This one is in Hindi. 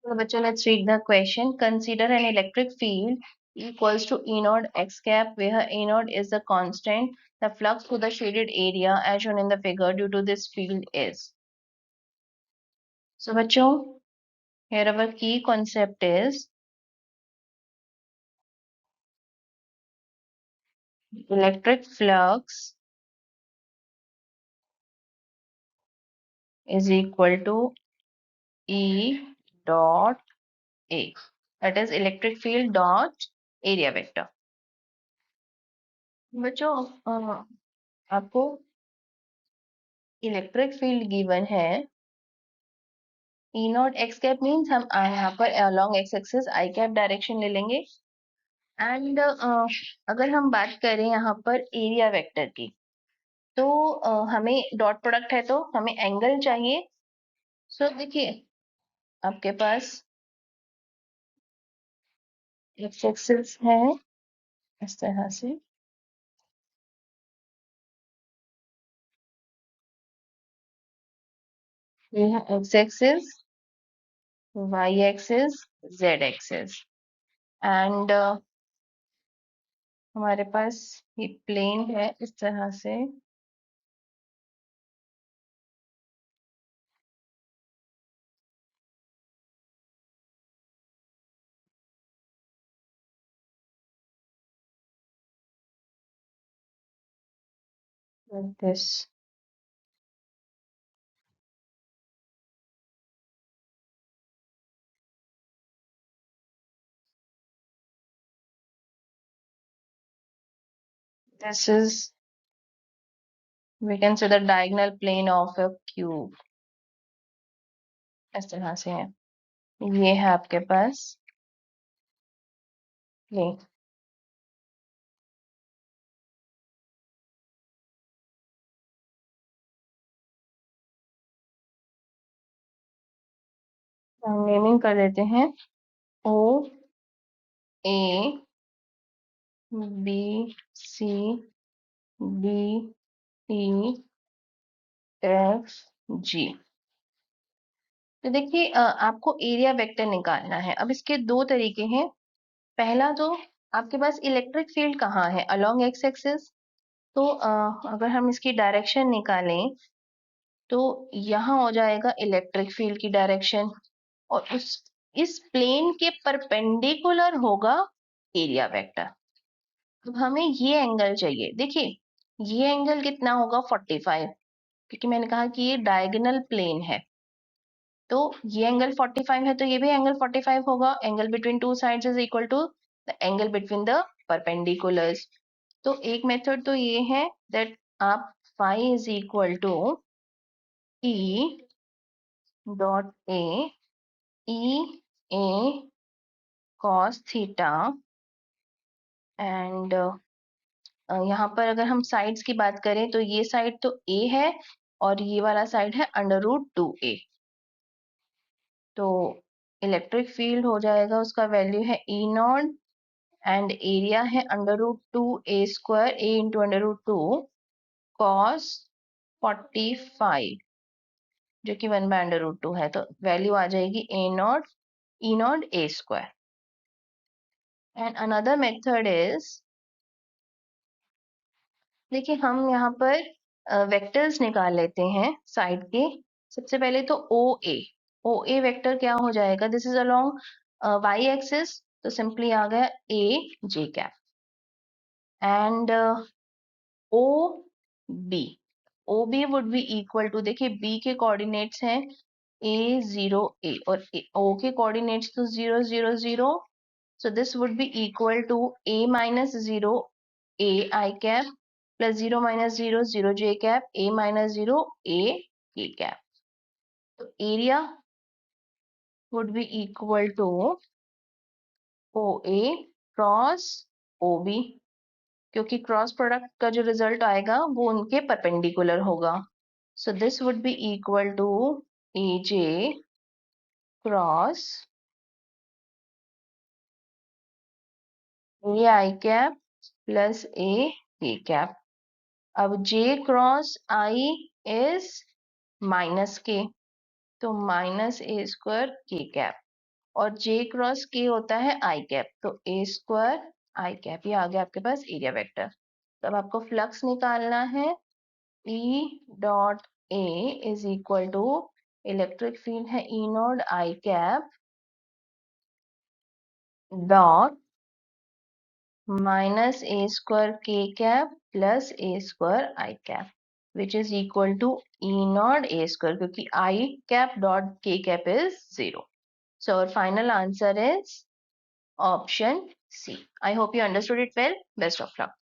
So bachcho, let's read the question. Consider an electric field equals to E naught x cap, where E naught is the constant. The flux to the shaded area as shown in the figure due to this field is. So bachcho, here our key concept is electric flux is equal to E dot A. That is electric field dot area vector. बच्चों आपको इलेक्ट्रिक फील्ड गिवन है E not x cap means हम यहाँ पर अलॉन्ग एक्स एक्सिस आई कैप डायरेक्शन ले लेंगे एंड अगर हम बात करें यहाँ पर एरिया वेक्टर की तो हमें डॉट प्रोडक्ट है तो हमें एंगल चाहिए। सो देखिए आपके पास एक्स एक्सिस है इस तरह से, ये है X axis, Y axis, Z axis and हमारे पास ये प्लेन है इस तरह से। Like this. This is, we can say, the diagonal plane of a cube. इस तरह से है, ये है आपके पास प्लेन। हम नेमिंग कर देते हैं O A B C D E F G। तो देखिए आपको एरिया वेक्टर निकालना है। अब इसके दो तरीके हैं। पहला तो आपके पास इलेक्ट्रिक फील्ड कहाँ है, अलोंग एक्स एक्सिस। तो अगर हम इसकी डायरेक्शन निकालें तो यहाँ हो जाएगा इलेक्ट्रिक फील्ड की डायरेक्शन और इस प्लेन के परपेंडिकुलर होगा एरिया वेक्टर। अब हमें ये एंगल चाहिए। देखिए ये एंगल कितना होगा 45, क्योंकि मैंने कहा कि ये डायगोनल प्लेन है तो ये एंगल 45 है तो ये भी एंगल 45 होगा। Angle between two sides is equal to the angle between the perpendiculars. तो एक मेथड तो ये है दैट आप phi is equal to E dot A cos theta and यहाँ पर अगर हम साइड्स की बात करें तो ये साइड तो a है और ये वाला साइड है √2a। तो इलेक्ट्रिक फील्ड हो जाएगा, उसका वैल्यू है E नॉट एंड एरिया है √2a², a इंटू √2 cos 45 जो कि 1/√2 है। तो वैल्यू आ जाएगी E not a²। And another method is, देखिए हम यहाँ पर वेक्टर्स निकाल लेते हैं साइड के। सबसे पहले तो ओ ए वेक्टर क्या हो जाएगा, this is along Y axis तो सिंपली आ गया A J cap and O B would be equal to, देखिए बी के कोऑर्डिनेट्स हैं a0 a और ओ के कोऑर्डिनेट्स तो 0 0 0। So this would be equal to a minus 0 a I cap plus 0 minus 0 0 j cap, a minus 0 a k cap. So area would be equal to OA cross OB, क्योंकि क्रॉस प्रोडक्ट का जो रिजल्ट आएगा वो उनके परपेंडिकुलर होगा। So this would be equal to AJ cross a I cap plus a k cap। अब J cross I is -k तो -a² k कैप। और जे क्रॉस के होता है आई कैप, तो ए स्क्वायर आई कैप, ये आ गया आपके पास एरिया वेक्टर। तो अब आपको फ्लक्स निकालना है, E dot A is equal to electric field है E naught I cap dot minus A square K cap plus A square I cap which is equal to E naught A square, क्योंकि I cap dot K cap is 0. So our final answer is option C. I hope you understood it well. Best of luck.